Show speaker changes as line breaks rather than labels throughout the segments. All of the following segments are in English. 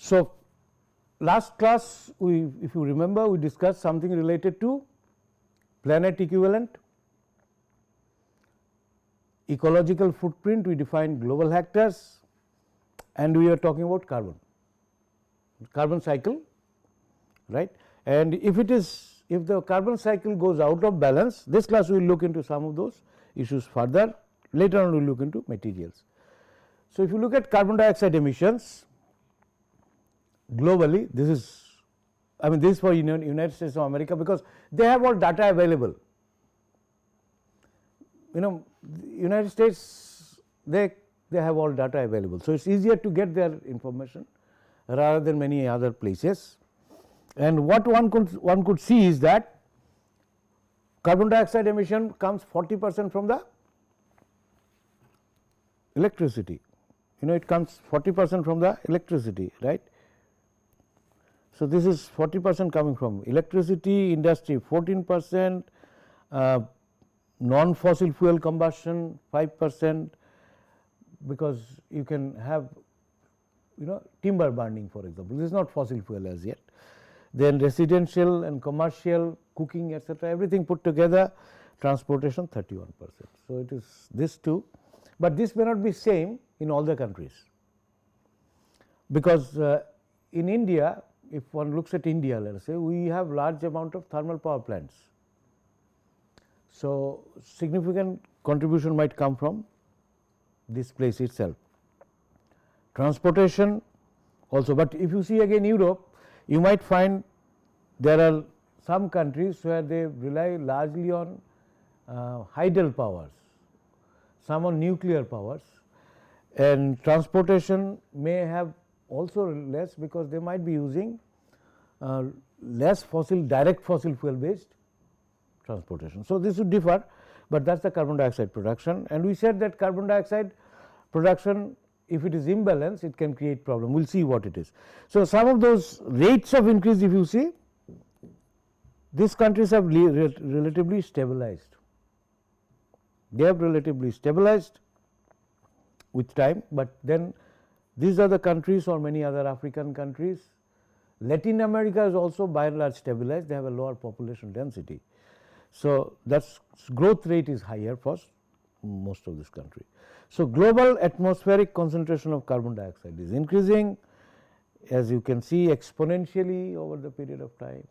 So, last class if you remember, we discussed something related to planet equivalent, ecological footprint, we defined global hectares, and we are talking about carbon cycle, right. And if the carbon cycle goes out of balance, this class we will look into some of those issues further. Later on we will look into materials. So, if you look at carbon dioxide emissions globally, this is for United States of America, because they have all data available. United States, they have all data available. So, it is easier to get their information rather than many other places. And what one could see is that carbon dioxide emission comes 40% from the electricity. It comes 40% from the electricity, right. So, this is 40% coming from electricity, industry 14%, non-fossil fuel combustion 5%, because you can have timber burning, for example. This is not fossil fuel as yet. Then residential and commercial, cooking, etc., everything put together, transportation 31%. So, it is this too, but this may not be same in all the countries, because in India, if one looks at India, let us say, we have large amount of thermal power plants. So, significant contribution might come from this place itself. Transportation also, but if you see again Europe, you might find there are some countries where they rely largely on hydel powers, some on nuclear powers, and transportation may have also less, because they might be using less direct fossil fuel based transportation. So, this would differ, but that is the carbon dioxide production, and we said that carbon dioxide production, if it is imbalanced, it can create problem. We will see what it is. So, some of those rates of increase, if you see, these countries have relatively stabilized. They have relatively stabilized with time, but then these are the countries or many other African countries. Latin America is also by and large stabilized, they have a lower population density. So, that growth rate is higher for most of this country. So, global atmospheric concentration of carbon dioxide is increasing, as you can see, exponentially over the period of time.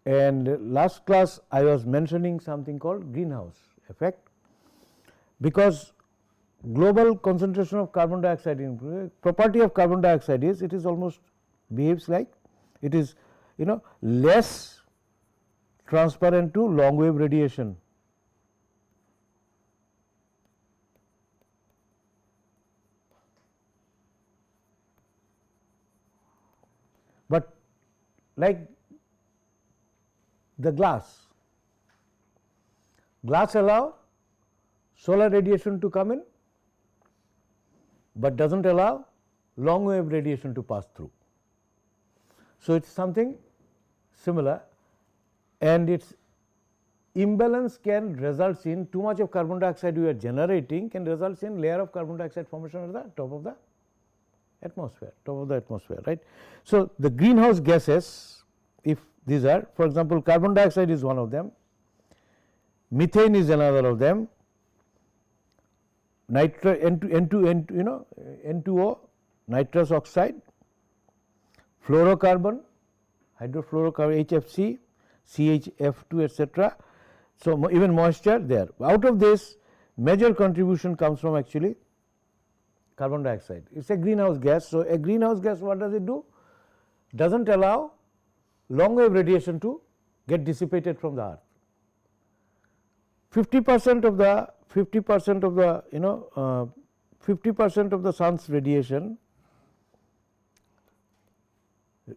And last class I was mentioning something called greenhouse effect, because global concentration of carbon dioxide, property of carbon dioxide is it is almost behaves like it is less transparent to long wave radiation. But like the glass allow solar radiation to come in, but does not allow long wave radiation to pass through. So, it is something similar, and its imbalance can result in too much of carbon dioxide we are generating can result in layer of carbon dioxide formation at the top of the atmosphere, right. So, the greenhouse gases, if these are, for example, carbon dioxide is one of them, methane is another of them, N2O, nitrous oxide, fluorocarbon, hydrofluorocarbon, HFC, CHF2, etc. So, even moisture there. Out of this, major contribution comes from actually carbon dioxide. It is a greenhouse gas. So, a greenhouse gas, what does it do? Does not allow long wave radiation to get dissipated from the earth. 50% of the 50% of the sun's radiation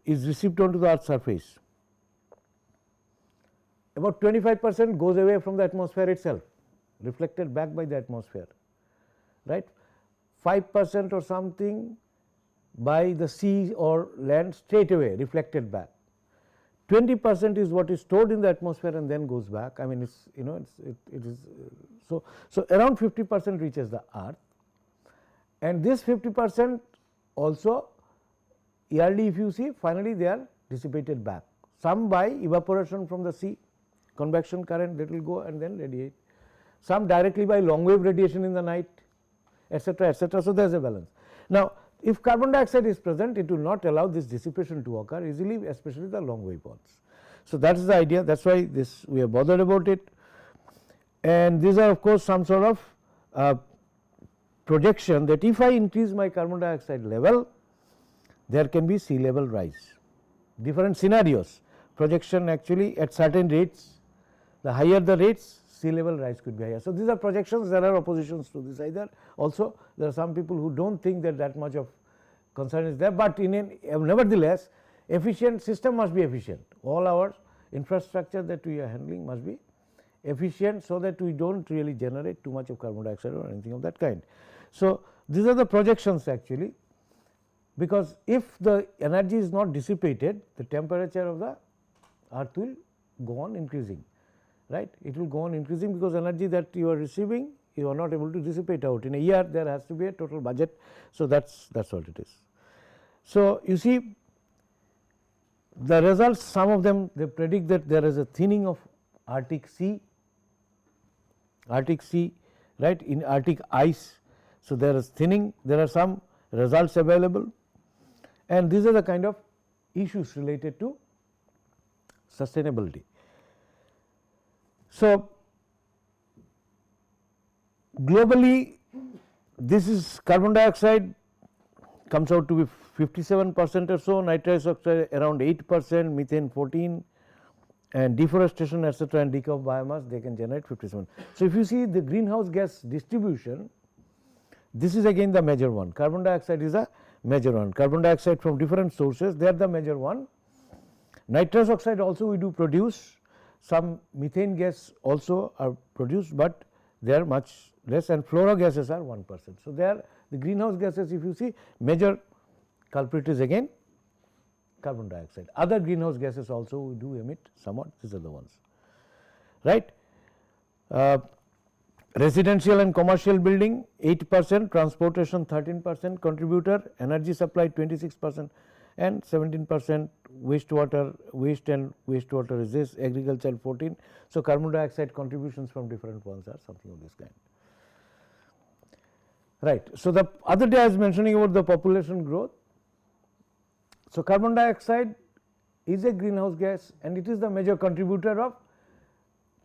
is received onto the earth's surface. About 25% goes away from the atmosphere itself, reflected back by the atmosphere, right. 5% or something by the sea or land straight away reflected back. 20% is what is stored in the atmosphere and then goes back. I mean, it is so around 50% reaches the earth, and this 50% also yearly if you see, finally they are dissipated back. Some by evaporation from the sea, convection current that will go and then radiate. Some directly by long wave radiation in the night, etc., etc. So, there is a balance. Now, if carbon dioxide is present, it will not allow this dissipation to occur easily, especially the long wave ones. So, that is the idea, that is why this we are bothered about it. And these are of course some sort of projection that if I increase my carbon dioxide level, there can be sea level rise. Different scenarios, projection actually at certain rates, the higher the rates, sea level rise could be higher. So, these are projections, there are oppositions to this either. Also, there are some people who do not think that that much of concern is there, but in nevertheless efficient system must be efficient. All our infrastructure that we are handling must be efficient, so that we do not really generate too much of carbon dioxide or anything of that kind. So, these are the projections actually, because if the energy is not dissipated, the temperature of the earth will go on increasing, right. It will go on increasing because energy that you are receiving you are not able to dissipate out. In a year there has to be a total budget. So, that is what it is. So, you see the results, some of them they predict that there is a thinning of Arctic Sea, right, in Arctic ice. So, there is thinning, there are some results available, and these are the kind of issues related to sustainability. So, globally this is carbon dioxide comes out to be 57% or so, nitrous oxide around 8%, methane 14%, and deforestation etc., and decay of biomass they can generate 57. So, if you see the greenhouse gas distribution, this is again the major one, carbon dioxide is a major one, carbon dioxide from different sources they are the major one. Nitrous oxide also we do produce, some methane gas also are produced, but they are much less, and fluorogases are 1%. So, they are the greenhouse gases, if you see major culprit is again carbon dioxide. Other greenhouse gases also we do emit somewhat, these are the ones, right. Residential and commercial building 8%, transportation 13% contributor, energy supply 26% and 17% wastewater, waste and wastewater is this, agriculture 14. So, carbon dioxide contributions from different ones are something of this kind, right. So, the other day I was mentioning about the population growth. So, carbon dioxide is a greenhouse gas and it is the major contributor of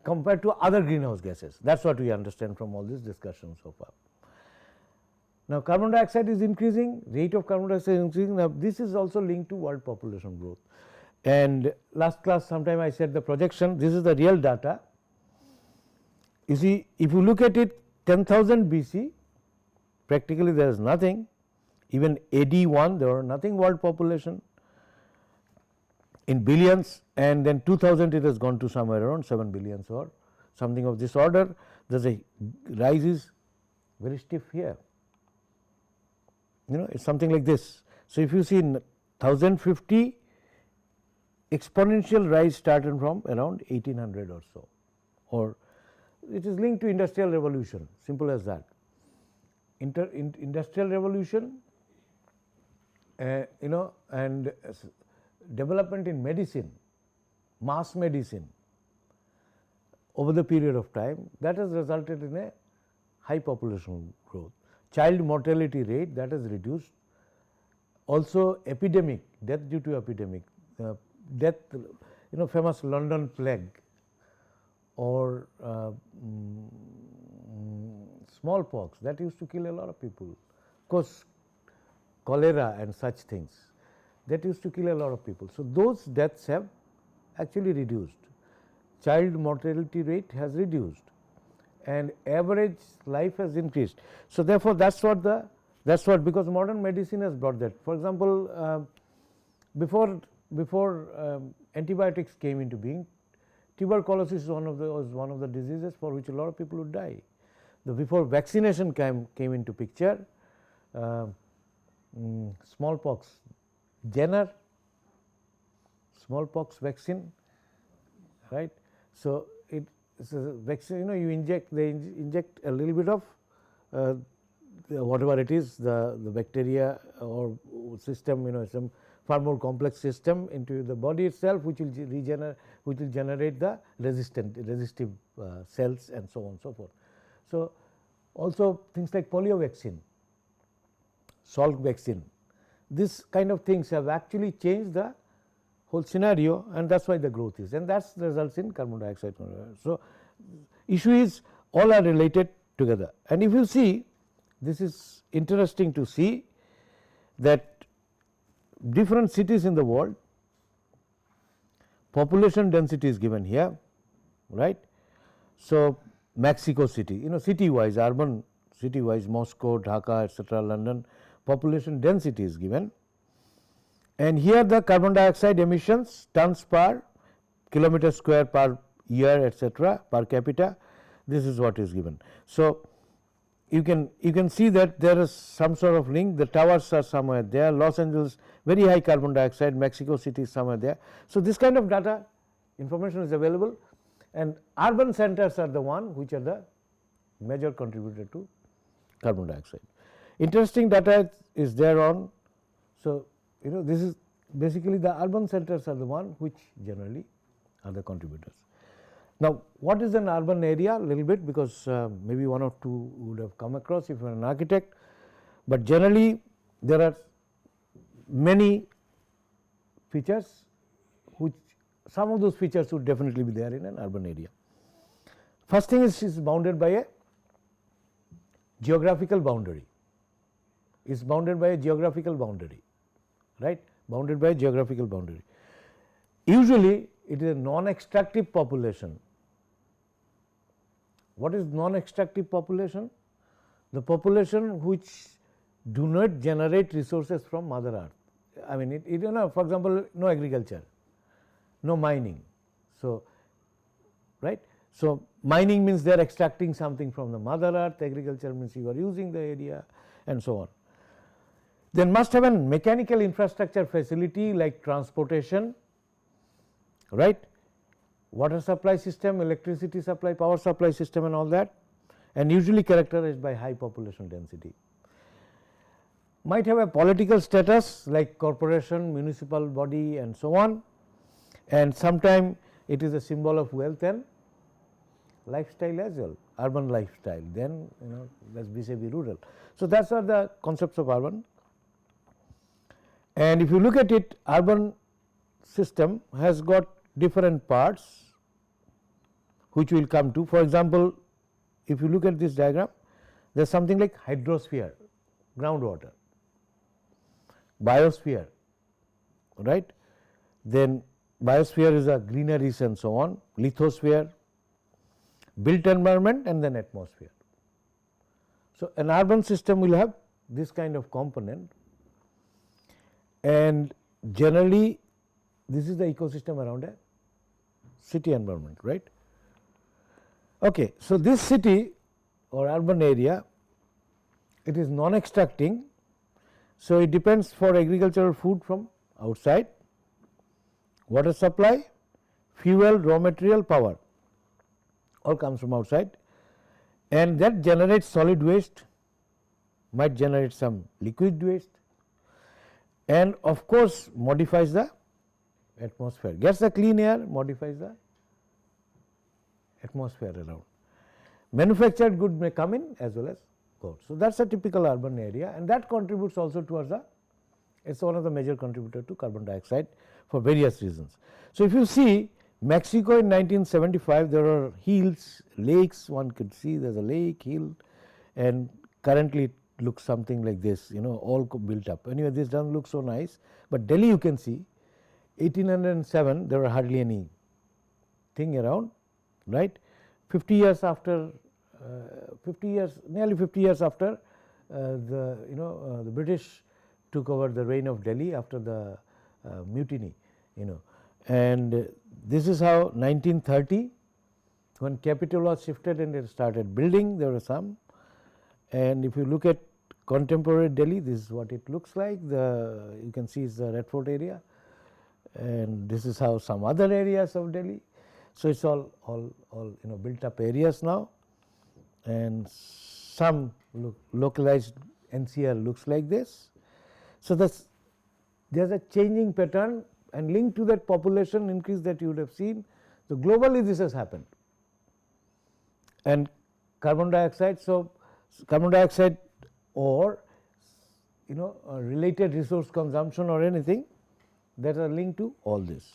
compared to other greenhouse gases, that is what we understand from all this discussion so far. Now, carbon dioxide is increasing, rate of carbon dioxide is increasing. Now, this is also linked to world population growth, and last class sometime I said the projection, this is the real data. You see, if you look at it 10,000 BC practically there is nothing, even AD 1 there were nothing world population in billions, and then 2000 it has gone to somewhere around 7 billions or something of this order. There is a rise is very stiff here, you know, it is something like this. So, if you see 1050 exponential rise started from around 1800 or so, or it is linked to industrial revolution, simple as that. Industrial revolution, you know, and development in medicine, mass medicine over the period of time, that has resulted in a high population growth. Child mortality rate that has reduced, also epidemic, death due to epidemic, death, you know, famous London plague or smallpox that used to kill a lot of people, of course cholera and such things that used to kill a lot of people. So, those deaths have actually reduced, child mortality rate has reduced and average life has increased. So, therefore, that is what because modern medicine has brought that. For example, before antibiotics came into being, tuberculosis was one of the diseases for which a lot of people would die. Before vaccination came into picture, smallpox, Jenner smallpox vaccine, right. So, it is a vaccine, you know, you inject, they inject a little bit of whatever it is, the bacteria or system, you know, some far more complex system into the body itself, which will generate the resistive cells and so on and so forth. So, also things like polio vaccine, Salk vaccine, this kind of things have actually changed the whole scenario, and that is why the growth is, and that results in carbon dioxide. So, issue is all are related together, and if you see, this is interesting to see that different cities in the world, population density is given here, right. So, Mexico City, city wise, urban city wise, Moscow, Dhaka, etc., London, population density is given, and here the carbon dioxide emissions tons per kilometer square per year, etc., per capita, this is what is given. So, you can see that there is some sort of link, the towers are somewhere there, Los Angeles very high carbon dioxide, Mexico City is somewhere there. So, this kind of data information is available, and urban centers are the one which are the major contributor to carbon dioxide. Interesting data is there on. So, this is basically the urban centers are the one which generally are the contributors. Now, what is an urban area? A little bit, because maybe one or two would have come across if you are an architect, but generally there are many features which some of those features would definitely be there in an urban area. First thing is bounded by a geographical boundary, is bounded by a geographical boundary, right, bounded by a geographical boundary. Usually it is a non-extractive population. What is non-extractive population? The population which do not generate resources from Mother Earth. I mean, for example, no agriculture, no mining. So, right. So, mining means they are extracting something from the Mother Earth, agriculture means you are using the area, and so on. Then must have a mechanical infrastructure facility like transportation, right, water supply system, electricity supply, power supply system and all that, and usually characterized by high population density. Might have a political status like corporation, municipal body and so on, and sometime it is a symbol of wealth and lifestyle as well, urban lifestyle, then that is vis-a-vis rural. So, that are the concepts of urban, and if you look at it, urban system has got different parts which we will come to. For example, if you look at this diagram, there is something like hydrosphere, groundwater, biosphere, right. Then biosphere is a greeneries and so on, lithosphere, built environment, and then atmosphere. So, an urban system will have this kind of component, and generally this is the ecosystem around a city environment, right. Okay. So, this city or urban area, it is non-extracting. So, it depends for agricultural food from outside, water supply, fuel, raw material, power, all comes from outside, and that generates solid waste, might generate some liquid waste, and of course, modifies the atmosphere, gets the clean air, modifies the atmosphere around. Manufactured good may come in as well as go out. So, that is a typical urban area, and that contributes also towards the, it is one of the major contributor to carbon dioxide for various reasons. So, if you see Mexico in 1975, there are hills, lakes, one could see there is a lake, hill, and currently it looks something like this, all built up. Anyway, this does not look so nice, but Delhi you can see 1807 there were hardly any thing around, right. 50 years after, 50 years, nearly 50 years after the British took over the reign of Delhi after the mutiny, and this is how 1930 when capital was shifted and it started building, there were some, and if you look at contemporary Delhi, this is what it looks like. You can see is the Red Fort area, and this is how some other areas of Delhi. So, it is all built up areas now, and some localized NCR looks like this. So, these there is a changing pattern, and linked to that population increase that you would have seen. So, globally this has happened, and carbon dioxide. So, carbon dioxide or related resource consumption or anything that are linked to all this.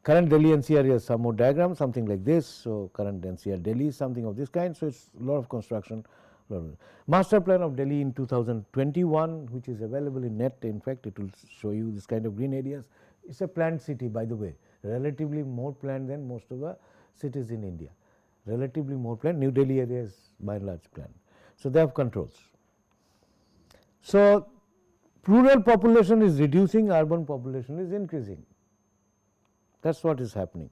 Current Delhi NCR has some more diagram, something like this. So, current NCR Delhi is something of this kind. So, it is a lot of construction. Master plan of Delhi in 2021, which is available in net. In fact, it will show you this kind of green areas. It is a planned city, by the way, relatively more planned than most of the cities in India. Relatively more planned. New Delhi area is by and large planned. So, they have controls. So, rural population is reducing, urban population is increasing. That is what is happening,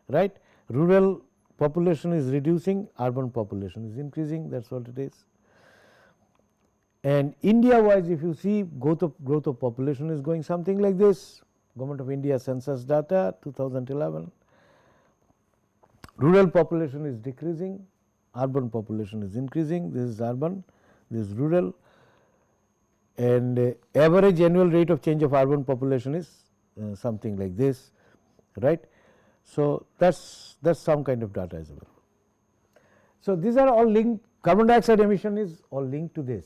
right. Rural population is reducing, urban population is increasing, that is what it is. And India wise, if you see, growth of population is going something like this. Government of India census data 2011, rural population is decreasing, urban population is increasing. This is urban, this is rural, and average annual rate of change of urban population is something like this, right. So, that is some kind of data as well. So, these are all linked. Carbon dioxide emission is all linked to this.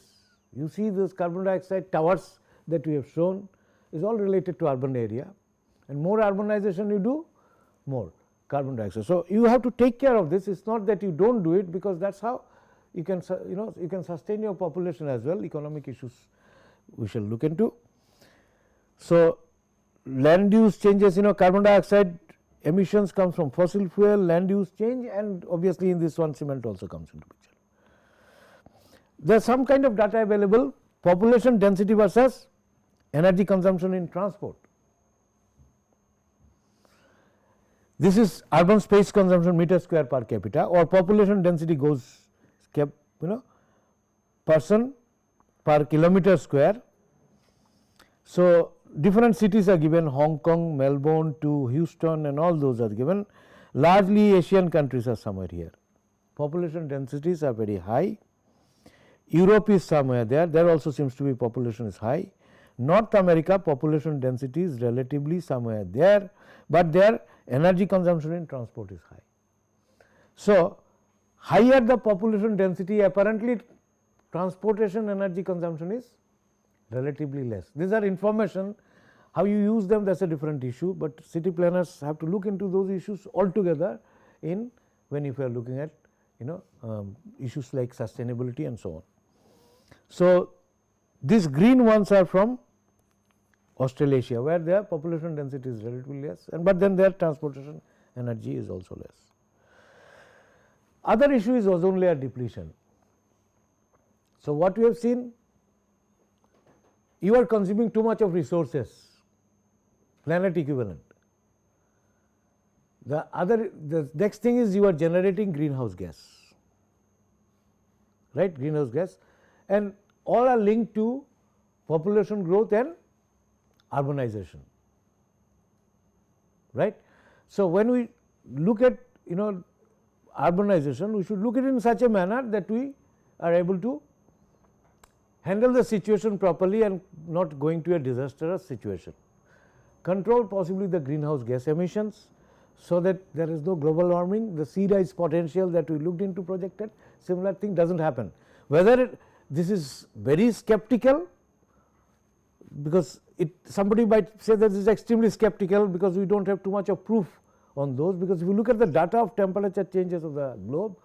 You see those carbon dioxide towers that we have shown is all related to urban area, and more urbanization you do, more carbon dioxide. So, you have to take care of this. It is not that you do not do it, because that is how you can you can sustain your population as well. Economic issues we shall look into. So, land use changes, carbon dioxide emissions comes from fossil fuel, land use change, and obviously in this one cement also comes into picture. There is some kind of data available, population density versus energy consumption in transport. This is urban space consumption meter square per capita, or population density goes person per kilometer square. So, different cities are given, Hong Kong, Melbourne to Houston, and all those are given. Largely Asian countries are somewhere here. Population densities are very high. Europe is somewhere there, there also seems to be population is high. North America population density is relatively somewhere there, but their energy consumption in transport is high. So, higher the population density, apparently transportation energy consumption is relatively less. These are information, how you use them, that is a different issue, but city planners have to look into those issues altogether in when if you are looking at issues like sustainability and so on. So, these green ones are from Australasia, where their population density is relatively less, and but then their transportation energy is also less. Other issue is ozone layer depletion. So, what we have seen, you are consuming too much of resources, planet equivalent. The next thing is you are generating greenhouse gas, right, greenhouse gas, and all are linked to population growth and urbanization, right. So, when we look at urbanization, we should look at it in such a manner that we are able to handle the situation properly and not going to a disastrous situation. Control possibly the greenhouse gas emissions, so that there is no global warming, the sea rise potential that we looked into projected, similar thing does not happen. Whether this is very skeptical, because somebody might say that this is extremely skeptical, because we do not have too much of proof on those, because if you look at the data of temperature changes of the globe,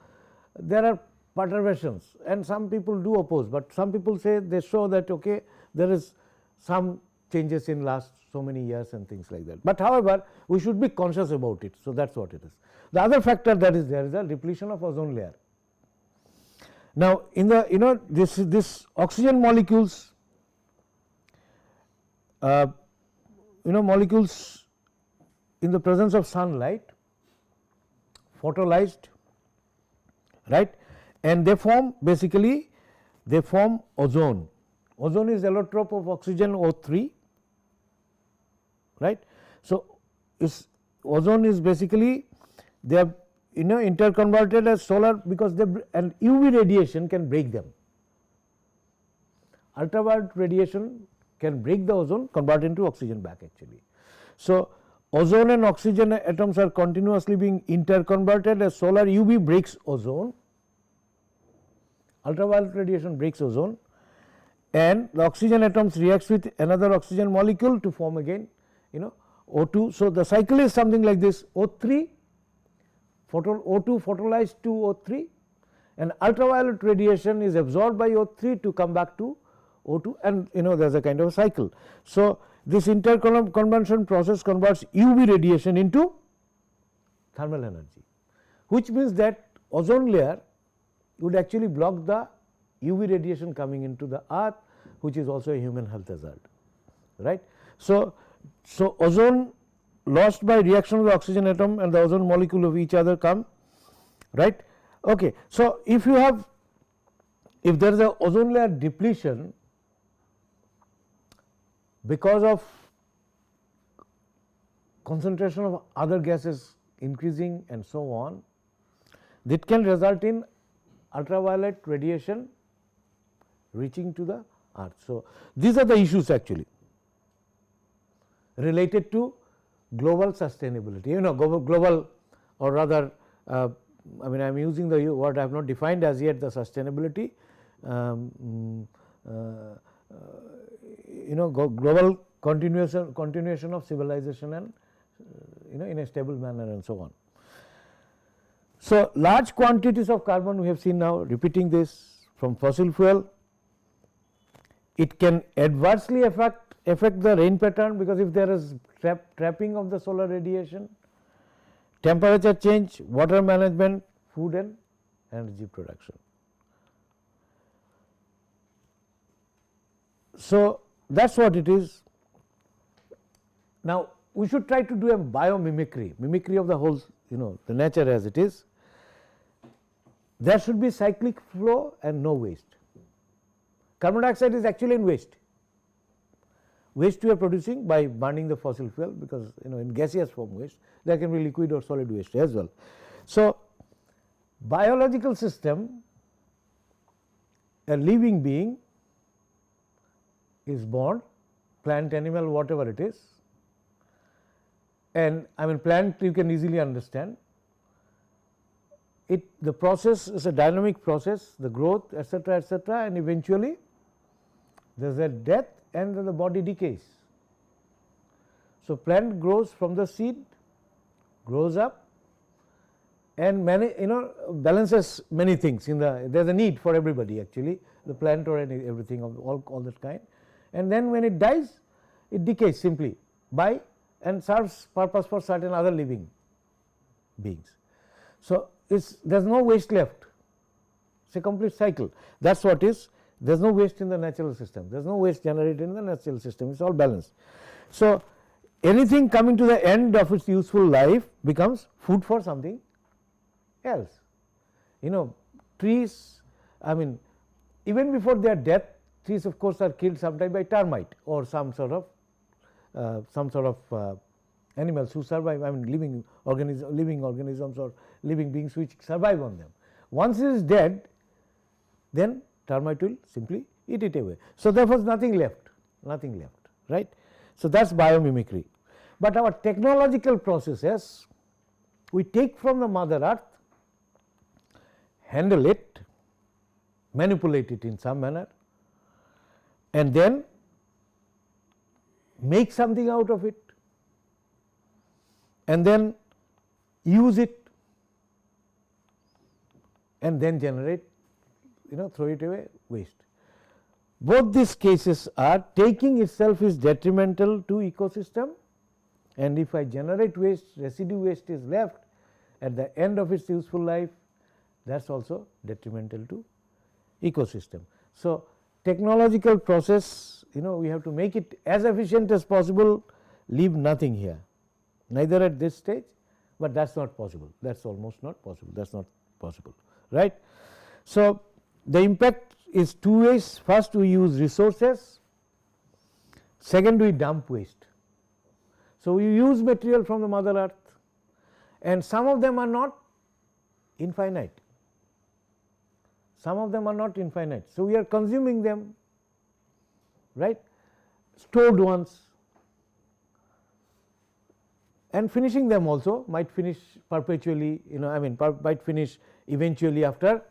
there are perturbations, and some people do oppose, but some people say they show that okay, there is some changes in last so many years and things like that. But however, we should be conscious about it. So, that is what it is. The other factor that is there is a depletion of ozone layer. Now, in the this oxygen molecules, molecules in the presence of sunlight photolyzed, right, and they form basically they form ozone. Ozone is allotrope of oxygen O3, right. So, ozone is basically they are interconverted as solar, because they and UV radiation can break them. Ultraviolet radiation can break the ozone, convert into oxygen back actually. So, ozone and oxygen atoms are continuously being interconverted as solar UV breaks ozone, ultraviolet radiation breaks ozone, and the oxygen atoms reacts with another oxygen molecule to form again O2. So, the cycle is something like this: O3 O2 photolyzed to O3, and ultraviolet radiation is absorbed by O3 to come back to O2, and there is a kind of a cycle. So, this interconversion process converts UV radiation into thermal energy, which means that ozone layer would actually block the UV radiation coming into the earth, which is also a human health hazard, right. So, ozone lost by reaction of the oxygen atom and the ozone molecule of each other come, right. Okay. So, if there is a ozone layer depletion because of concentration of other gases increasing and so on, that can result in ultraviolet radiation reaching to the earth. So, these are the issues actually related to global sustainability, global, or rather I am using the word I have not defined as yet, the sustainability, global continuation of civilization and in a stable manner and so on. So, large quantities of carbon we have seen now, repeating this, from fossil fuel. It can adversely affect the rain pattern, because if there is trapping of the solar radiation, temperature change, water management, food and energy production. So, that is what it is. Now, we should try to do a mimicry of the whole, the nature as it is. There should be cyclic flow and no waste. Carbon dioxide is actually in waste. Waste we are producing by burning the fossil fuel, because in gaseous form waste, there can be liquid or solid waste as well. So, biological system, a living being is born, plant, animal, whatever it is, and plant you can easily understand. The process is a dynamic process, the growth, etc., and eventually there is a death and then the body decays. So, plant grows from the seed, grows up, and balances many things there is a need for everybody actually, the plant or everything of all that kind, and then when it dies, it decays simply by and serves purpose for certain other living beings. So, there is no waste left, it is a complete cycle. That is what is, there is no waste in the natural system, there is no waste generated in the natural system, it is all balanced. So, anything coming to the end of its useful life becomes food for something else. Trees, even before their death, trees of course are killed sometime by termite or some sort of animals who survive, living organisms or living beings which survive on them. Once it is dead, then termite will simply eat it away. So, therefore, nothing left, right. So, that is biomimicry. But our technological processes, we take from the mother earth, handle it, manipulate it in some manner, and then make something out of it, and then use it, and then generate, throw it away, waste. Both these cases are taking itself is detrimental to ecosystem, and if I generate waste, residue waste is left at the end of its useful life, that is also detrimental to ecosystem. So, technological process, we have to make it as efficient as possible, leave nothing here, neither at this stage, but that is not possible, that is almost not possible, that is not possible, right. So, the impact is two ways. First, we use resources, second, we dump waste. So, we use material from the mother earth, and some of them are not infinite, So, we are consuming them, right. stored ones, and finishing them also might finish perpetually, I mean might finish eventually after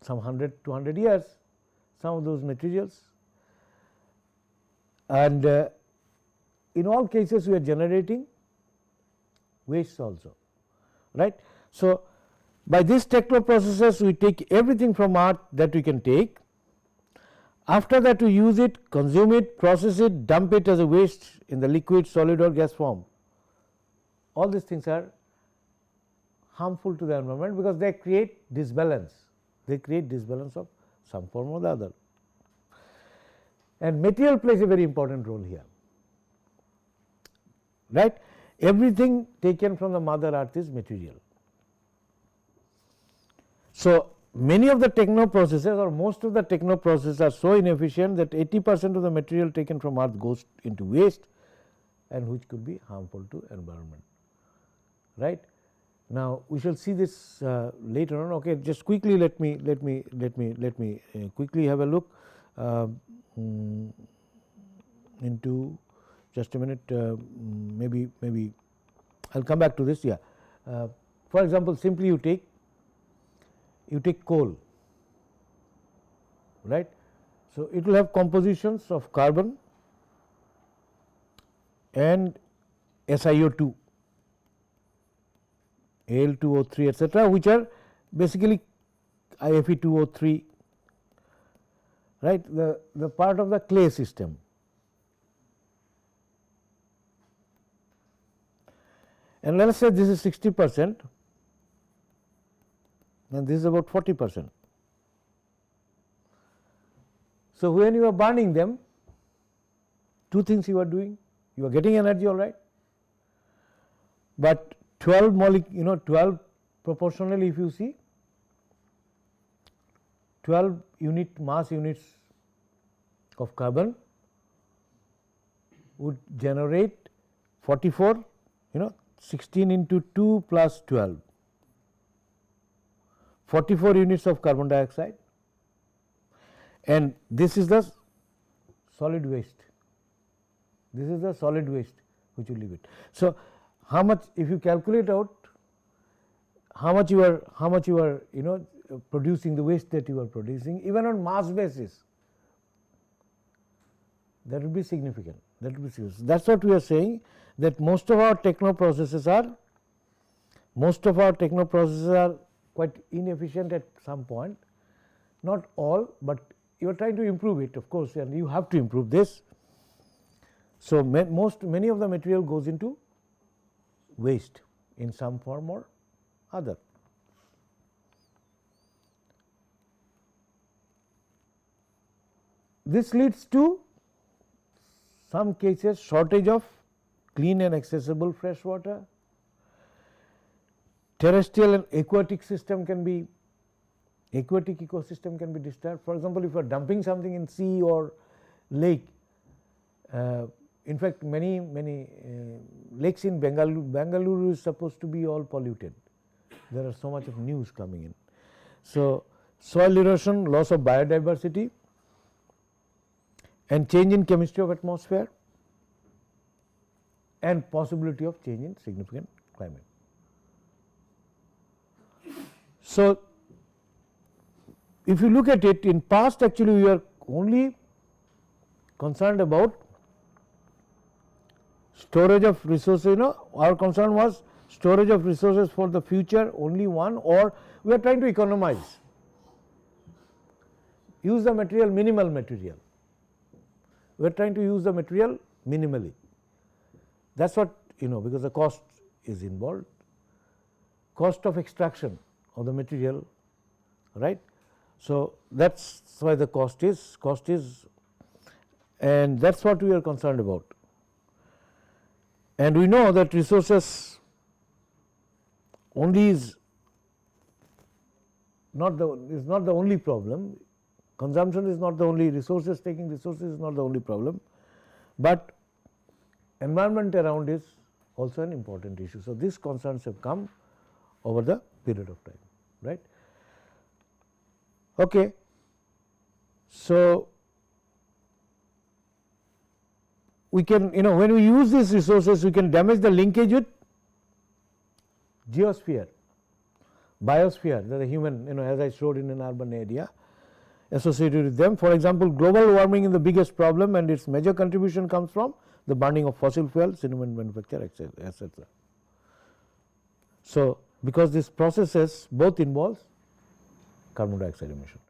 some 100 200 years, some of those materials. And in all cases we are generating waste also, right. So, by this techno processes we take everything from earth that we can take. After that we use it, consume it, process it, dump it as a waste in the liquid, solid or gas form. All these things are harmful to the environment because they create disbalance, of some form or the other. And material plays a very important role here, right. Everything taken from the mother earth is material. So, many of the techno processes or most of the techno processes are so inefficient that 80% of the material taken from earth goes into waste and which could be harmful to environment, right. Now, we shall see this later on. Okay, just quickly let me quickly have a look into just a minute. Maybe I will come back to this. Yeah, for example, simply you take coal, right. So, it will have compositions of carbon and SiO2, Al2O3 etc., which are basically Fe2O3, right, the part of the clay system. And let us say this is 60% and this is about 40%. So, when you are burning them, two things you are doing, you are getting energy, all right, but 12 12 proportionally, if you see 12 mass units of carbon would generate 44, 16 into 2 plus 12, 44 units of carbon dioxide, and this is the solid waste. This is the solid waste which will leave it. So, how much, if you calculate out how much you are producing, the waste that you are producing even on mass basis, that will be significant. That is what we are saying, that most of our techno processes are quite inefficient at some point, not all, but you are trying to improve it, of course, and you have to improve this. So, many of the material goes into waste in some form or other. This leads to some cases shortage of clean and accessible fresh water. Terrestrial and aquatic ecosystem can be disturbed. For example, if you are dumping something in sea or lake, in fact, many lakes in Bengaluru is supposed to be all polluted. There are so much of news coming in. So, soil erosion, loss of biodiversity, and change in chemistry of atmosphere, and possibility of change in significant climate. So, if you look at it, in past actually we are only concerned about storage of resources, our concern was storage of resources for the future, only one, or we are trying to economize, use the material, minimal material. We are trying to use the material minimally. That is what, because the cost is involved, cost of extraction of the material, right. So, that is why the cost is, and that is what we are concerned about. And we know that resources only is not the only problem. Consumption is not the only, taking resources is not the only problem, but environment around is also an important issue. So, these concerns have come over the period of time, right. Okay. So, we can, when we use these resources, we can damage the linkage with geosphere, biosphere, the human, as I showed in an urban area associated with them. For example, global warming is the biggest problem, and its major contribution comes from the burning of fossil fuels, cement manufacture, etc. So, because these processes both involve carbon dioxide emission.